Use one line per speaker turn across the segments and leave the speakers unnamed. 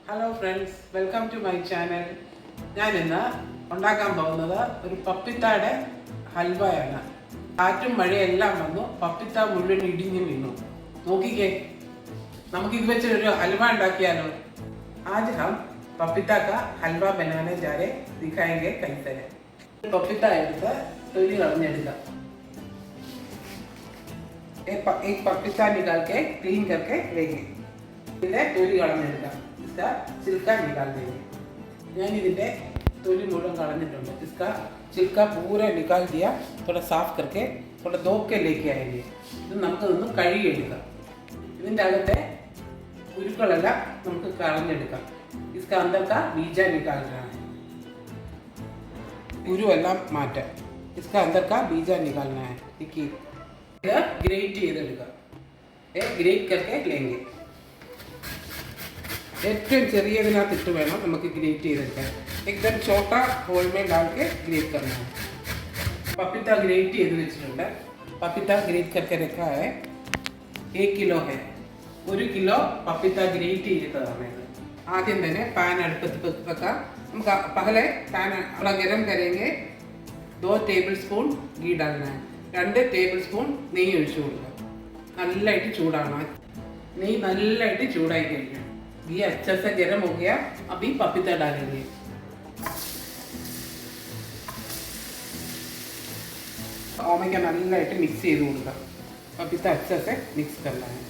Hello friends, welcome to my channel. ഞാൻ ഇന്ന് ഉണ്ടാക്കാൻ പോകുന്നത് ഒരു പപ്പിത്താടെ ഹൽവയാണ്. കാറ്റും മഴയെല്ലാം വന്നു, പപ്പിത്ത മുഴുവൻ ഇടിഞ്ഞു വീണു. നോക്കിക്കേ, നമുക്ക് ഇത് വെച്ചൊരു ഹൽവ ഉണ്ടാക്കിയാലോ. आज हम पपीता का हलवा बनाने जा रहे, दिखाएंगे कैसे है. पपीता എടുത്ത് തൊലി കളഞ്ഞെടുക്കാം. एक पपीता निकाल के क्लीन करके लेंगे. इसे തൊലി കളഞ്ഞെടുക്കാം. इसका छिलका निकाल देंगे. ഞാൻ ഇതിന്റെ തൊലി മുഴുവൻ കളഞ്ഞിട്ടുണ്ട്. इसका छिलका पूरा निकाल दिया. थोड़ा साफ करके थोड़ा धो के लेके आएंगे. ഇത് നമുക്ക് ഒന്ന് കഴുകിയെടുക്കാം. ഇതിന്റെ അകത്തെ കുരുക്കളെല്ലാം നമുക്ക് കളഞ്ഞെടുക്കാം. इसका अंदर का बीजा निकालना है. കുരുവെല്ലാം മാറ്റാം. इसका अंदर का बीजा निकालना है. देखिए, ഇത് ഗ്രേറ്റ് ചെയ്തെടുക്കാം. ഗ്രേറ്റ് करके लेंगे. ഏറ്റവും ചെറിയതിനകത്തിട്ട് വേണം നമുക്ക് ഗ്രേറ്റ് ചെയ്തെടുക്കാൻ. एकदम छोटा होल में डाल के ग्रेट करना है. पपीता ग्रेट ചെയ്ത് വെച്ചിട്ടുണ്ട്. पपीता ग्रेट करके रखा है. 1 किलो है. 1 किलो पपीता ग्रेट ചെയ്തതാണ്. आദ്യം തന്നെ പാൻ അടുപ്പത്ത് വെക്കാം. നമുക്ക് पहले पैन थोड़ा गरम करेंगे. 2 टेबल स्पून घी डालना है. 2 टेबल स्पून നെയ്യ് ഒഴിച്ചു കൊടുക്കുക. നല്ലതായിട്ട് ചൂടാണ്. നെയ്യ് നല്ലതായിട്ട് ചൂടായി കഴിഞ്ഞു. घी अच्छा से गरम हो गया. अभी पपीता डालेंगे. ओमेगा नल्लाയിട്ട് मिक्स ചെയ്ത് കൊടുക്കാം. पपीता अच्छा से मिक्स करना है.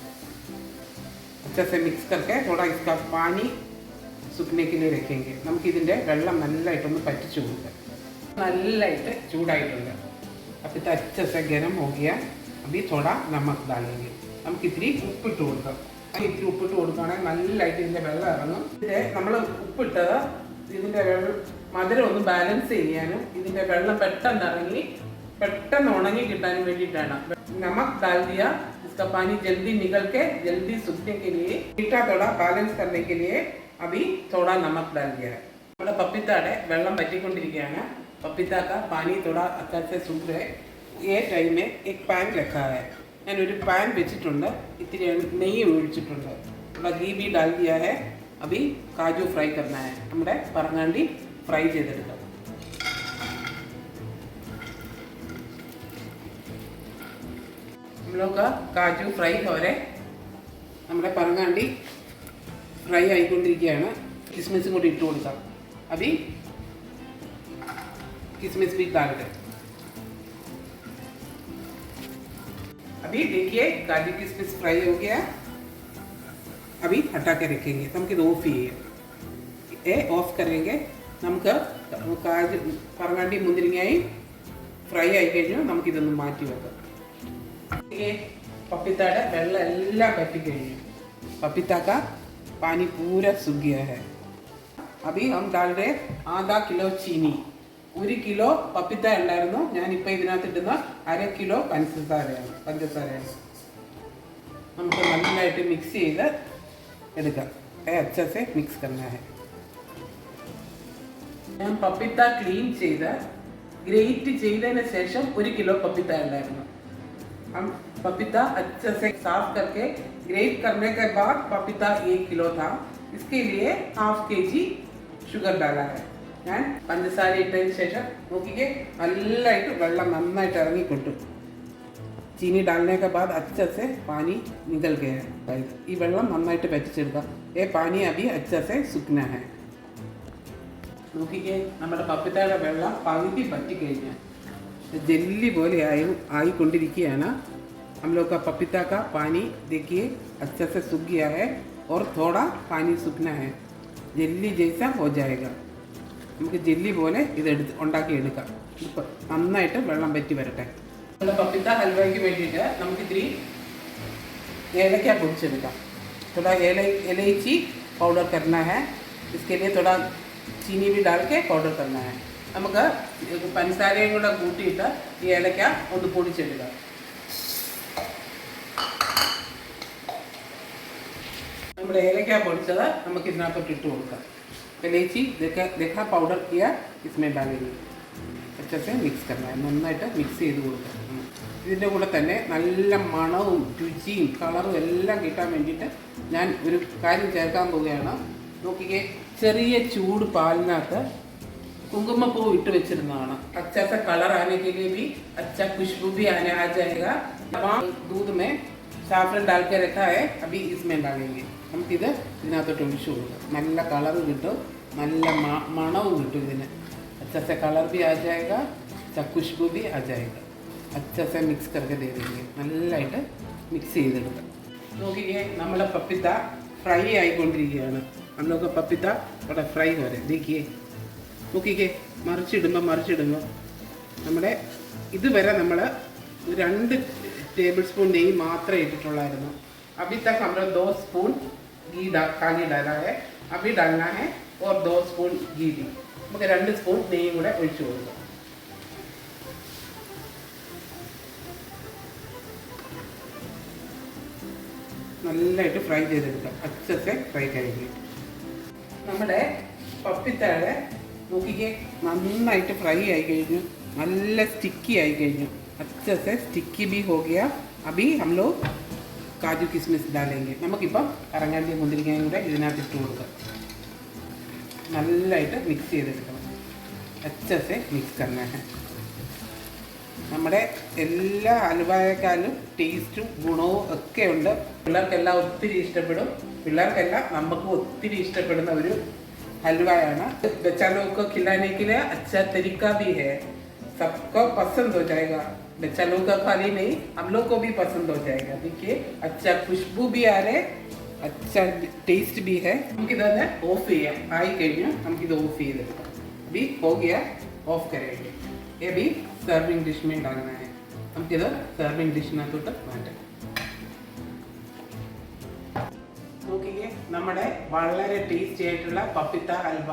अच्छा से मिक्स करके थोड़ा इसका पानी सूखने के लिए रखेंगे. നമുക്ക് ഇതിന്റെ വെള്ളം നല്ലതായിട്ട് ഒന്ന് പറ്റിച്ചു കൊടുക്കാം. നല്ലതായിട്ട് ചൂടായിട്ടുണ്ട്. पपीता अच्छा से गरम हो गया. अभी थोड़ा नमक डालेंगे. നമുക്ക് ഇത്തിരി ഉപ്പ് ഇട്ട് കൊടുക്കാം. ഇത്തിരി ഉപ്പിട്ട് കൊടുക്കുകയാണെങ്കിൽ നല്ലതായിട്ട് ഇതിൻ്റെ വെള്ളം ഇറങ്ങും. ഇതിൻ്റെ നമ്മൾ ഉപ്പിട്ടത് ഇതിൻ്റെ മധുരം ഒന്ന് ബാലൻസ് ചെയ്യാനും ഇതിൻ്റെ വെള്ളം പെട്ടെന്ന് ഇറങ്ങി പെട്ടെന്ന് ഉണങ്ങി കിട്ടാനും വേണ്ടിയിട്ടാണ്. നമക് डाल दिया. इसका पानी जल्दी निकल के जल्दी सूखने के लिए मीठा थोड़ा बैलेंस करने के लिए अभी थोड़ा नमक डाल दिया है. നമ്മുടെ പപ്പിത്താടെ വെള്ളം പറ്റിക്കൊണ്ടിരിക്കുകയാണ്. पपीता का पानी थोड़ा अच्छा से सूख रहा है. ये टाइम में एक पैन रखा है. ഞാനൊരു പാൻ വെച്ചിട്ടുണ്ട്. ഇത്തിരി നെയ്യ് ഒഴിച്ചിട്ടുണ്ട്. ഇവിടെ घी भी डाल दिया है. अभी काजू फ्राई करना है. നമ്മുടെ പറങ്ങാണ്ടി ഫ്രൈ ചെയ്തെടുക്കാം. हम लोग का काजू फ्राई हो रहे. നമ്മുടെ പറങ്ങാണ്ടി ഫ്രൈ ആയിക്കൊണ്ടിരിക്കുകയാണ്. കിസ്മിസും കൂടി ഇട്ട് കൊടുക്കാം. अभी किसमिस भी डाल दें. अभी देखिए काजू किशमिश फ्राई हो गया. अभी हटा के रखेंगे. നമുക്ക് ഇത് ഓഫ് ചെയ്യാം. ഓഫ് करेंगे. നമുക്ക് കാജു പറങ്ങാണ്ടി മുന്തിരിങ്ങായി ഫ്രൈ ആയി കഴിഞ്ഞു. നമുക്കിതൊന്ന് മാറ്റി വെക്കാം. पपीताടെ വെള്ളം എല്ലാം പറ്റി കഴിഞ്ഞു. पपीता का पानी पूरा सूख गया है. अभी हम डाल रहे आधा किलो चीनी. 1 കിലോ പപ്പിത്ത ഉണ്ടായിരുന്നു. ഞാനിപ്പോൾ ഇതിനകത്ത് ഇടുന്ന 1/2 കിലോ പഞ്ചസാരയാണ്. നമുക്ക് നന്നായിട്ട് മിക്സ് ചെയ്ത് എടുക്കാം. अच्छा से मिक्स करना है. ഞാൻ പപ്പിത്ത ക്ലീൻ ചെയ്ത് ഗ്രേറ്റ് ചെയ്തതിന് ശേഷം 1 കിലോ പപ്പിത്ത ഉണ്ടായിരുന്നു. हम पपीता अच्छे से साफ करके ग्रेट करने के बाद पपीता 1 किलो था. इसके लिए ½ kg शुगर डाला है. ഞാൻ പഞ്ചസാര ഇട്ടതിന് ശേഷം നോക്കിക്കേ, നല്ലതായിട്ട് വെള്ളം നന്നായിട്ട് ഇറങ്ങിക്കൊണ്ടു. ചീനി डालने के बाद अच्छे से पानी निकल गया है. ഈ വെള്ളം നന്നായിട്ട് പറ്റിച്ചെടുക്കാം. ये पानी अभी अच्छे से सूखना है. നോക്കിക്കേ, നമ്മുടെ പപ്പിത്തയുടെ വെള്ളം പകുതി പറ്റിക്കഴിഞ്ഞു. ജെല്ലി പോലെ ആയിക്കൊണ്ടിരിക്കുകയാണ്. हम लोग का पपीता का पानी देखिए अच्छे से सूख गया है और थोड़ा पानी सूखना है. जेली जैसा हो जाएगा. നമുക്ക് ജെല്ലി പോലെ ഇതെടുത്ത് ഉണ്ടാക്കിയെടുക്കാം. ഇപ്പം നന്നായിട്ട് വെള്ളം പറ്റി വരട്ടെ. നമ്മുടെ പപ്പിത്ത ഹൽവയ്ക്ക് വേണ്ടിയിട്ട് നമുക്ക് ഇത്തിരി ഏലക്ക പൊടിച്ചെടുക്കാം. थोड़ा इलायची पाउडर करना है. इसके लिए थोड़ा चीनी भी डाल के पाउडर करना है. നമുക്ക് പഞ്ചസാരയും കൂടെ കൂട്ടിയിട്ട് ഈ ഏലക്ക ഒന്ന് പൊടിച്ചെടുക്കാം. നമ്മുടെ ഏലക്ക പൊടിച്ചത് നമുക്ക് ഇതിനകത്തോട്ട് ഇട്ട് കൊടുക്കാം. इलायची देखा पाउडर किया इसमें डालेंगे. अच्छे से मिक्स करना है. നന്നായിട്ട് മിക്സ് ചെയ്ത് കൊടുക്കാം. ഇതിൻ്റെ കൂടെ തന്നെ നല്ല മണവും രുചിയും കളറും എല്ലാം കിട്ടാൻ വേണ്ടിയിട്ട് ഞാൻ ഒരു കാര്യം ചേർക്കാൻ പോവുകയാണ്. നോക്കിക്കേ, ചെറിയ ചൂട് പാലിനകത്ത് कुंकुमपू इट वेचिरना अच्छा सा कलर आने के लिए भी अच्छा खुशबू भी आने आ जाएगा। दूध में साफरन डाल के रखा है, अभी इसमें डालेंगे हम। नल्ला कलर किട്ടും, नल्ला मणവും കിട്ടും ഇതിന്। अच्छा से कलर भी आ जाएगा, अच्छा खुशबू भी आ जाएगा। अच्छा से मिक्स करके दे देंगे, നല്ലതായിട്ട് മിക്സ് ചെയ്തെടുക്കാം। നോക്കിക്കേ, നമ്മുടെ പപ്പിത്ത ഫ്രൈ ആയിക്കൊണ്ടിരിക്കുകയാണ്। हम लोग का पपीता बड़ा फ्राई हो रहा है, देखिए। നോക്കിക്കേ, മറിച്ചിടുമ്പോൾ നമ്മുടെ ഇതുവരെ നമ്മൾ 2 ടേബിൾ സ്പൂൺ നെയ്യ് മാത്രമേ ഇട്ടിട്ടുള്ളായിരുന്നു। अभी तक हम लोग 2 स्पून घी डाला है, अभी डालना है और 2 स्पून घी भी। നമുക്ക് 2 സ്പൂൺ നെയ്യ് കൂടെ ഒഴിച്ചു കൊടുക്കാം। നല്ലതായിട്ട് ഫ്രൈ ചെയ്തെടുക്കാം, അച്ചസെ ഫ്രൈ കഴിഞ്ഞു। നമ്മുടെ പപ്പിത്തയുടെ നോക്കിക്കേ, നന്നായിട്ട് ഫ്രൈ ആയി കഴിഞ്ഞു, നല്ല സ്റ്റിക്കി ആയി കഴിഞ്ഞു। अच्छे से स्टिकी भी हो गया। अभी हम लोग काजू किशमिश डालेंगे। നമുക്കിപ്പം കറങ്ങാണ്ടി മുന്തിരിങ്ങയും കൂടെ ഇതിനകത്ത് ഇട്ട് കൊടുക്കാം, നല്ലതായിട്ട് മിക്സ് ചെയ്തെടുക്കണം। अच्छे से मिक्स करना है। നമ്മുടെ എല്ലാ ഹൽവയേക്കാളും ടേസ്റ്റും ഗുണവും ഒക്കെ ഉണ്ട്। പിള്ളേർക്കെല്ലാം ഒത്തിരി ഇഷ്ടപ്പെടും, പിള്ളേർക്കെല്ലാം നമുക്ക് ഒത്തിരി ഇഷ്ടപ്പെടുന്ന ഒരു हलवायाना। बच्चा लोग को खिलाने के लिए अच्छा तरीका भी है, सबको पसंद हो जाएगा। बच्चा लोग का खाली नहीं, हम लोग को भी पसंद हो जाएगा। देखिए, अच्छा खुशबू भी आ रहे, अच्छा टेस्ट भी है। हम इधर ऑफ है आई കഴിഞ്ഞു, हम इधर ऑफ ചെയ്തെടുക്കാം। अभी हो गया, ऑफ करेंगे। ये भी सर्विंग डिश में डालना है। हम इधर सर्विंग डिश में तो മാറ്റാം। നോക്കിക്കേ, നമ്മുടെ വളരെ ടേസ്റ്റി ആയിട്ടുള്ള പപ്പിത്ത ഹൽവ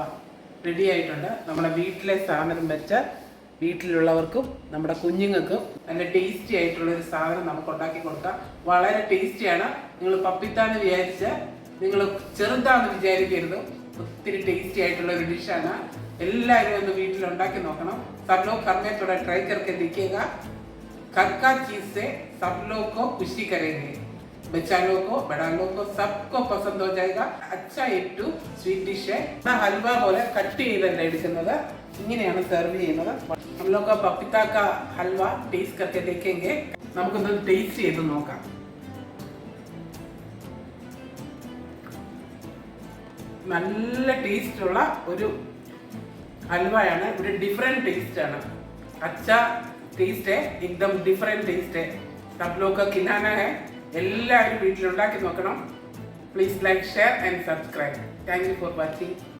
റെഡി ആയിട്ടുണ്ട്। നമ്മുടെ വീട്ടിലെ സാധനം വെച്ച വീട്ടിലുള്ളവർക്കും നമ്മുടെ കുഞ്ഞുങ്ങൾക്കും നല്ല ടേസ്റ്റി ആയിട്ടുള്ള ഒരു സാധനം നമുക്ക് ഉണ്ടാക്കി കൊടുക്കാം। വളരെ ടേസ്റ്റിയാണ്। നിങ്ങൾ പപ്പിത്ത എന്ന് വിചാരിച്ച നിങ്ങൾ ചെറുതാന്ന് വിചാരിക്കരുത്, ഒത്തിരി ടേസ്റ്റി ആയിട്ടുള്ള ഒരു ഡിഷാണ്। എല്ലാവരും ഒന്ന് വീട്ടിൽ ഉണ്ടാക്കി നോക്കണം। सब लोग घर में थोड़ा ट्राई करके देखिएगा। घर का चीज से सब लोग को खुशी करेंगे। बच्चा लोग को, बड़ा लोग को, सबको पसंद हो जाएगा। अच्छा एक स्वीट डिश है। हलवा പോലെ കട്ട് ചെയ്തല്ല എടുക്കുന്നത്, ഇങ്ങനെയാണ് സെർവ് ചെയ്യുന്നത്। हम लोग का पपीता का हलवा टेस्ट करके देखेंगे। നമുക്കൊന്ന് ടേസ്റ്റ് ചെയ്ത് നോക്കാം। നല്ല ടേസ്റ്റ് ഉള്ള ഒരു हलवाയാണ്, ഒരു ഡിഫറെന്റ് ടേസ്റ്റ് ആണ്। अच्छा टेस्ट है, एकदम डिफरेंट टेस्ट है। सब लोग का खिलाना है, എല്ലാവരും വീട്ടിലുണ്ടാക്കി നോക്കണം। Please like, share and subscribe. Thank you for watching.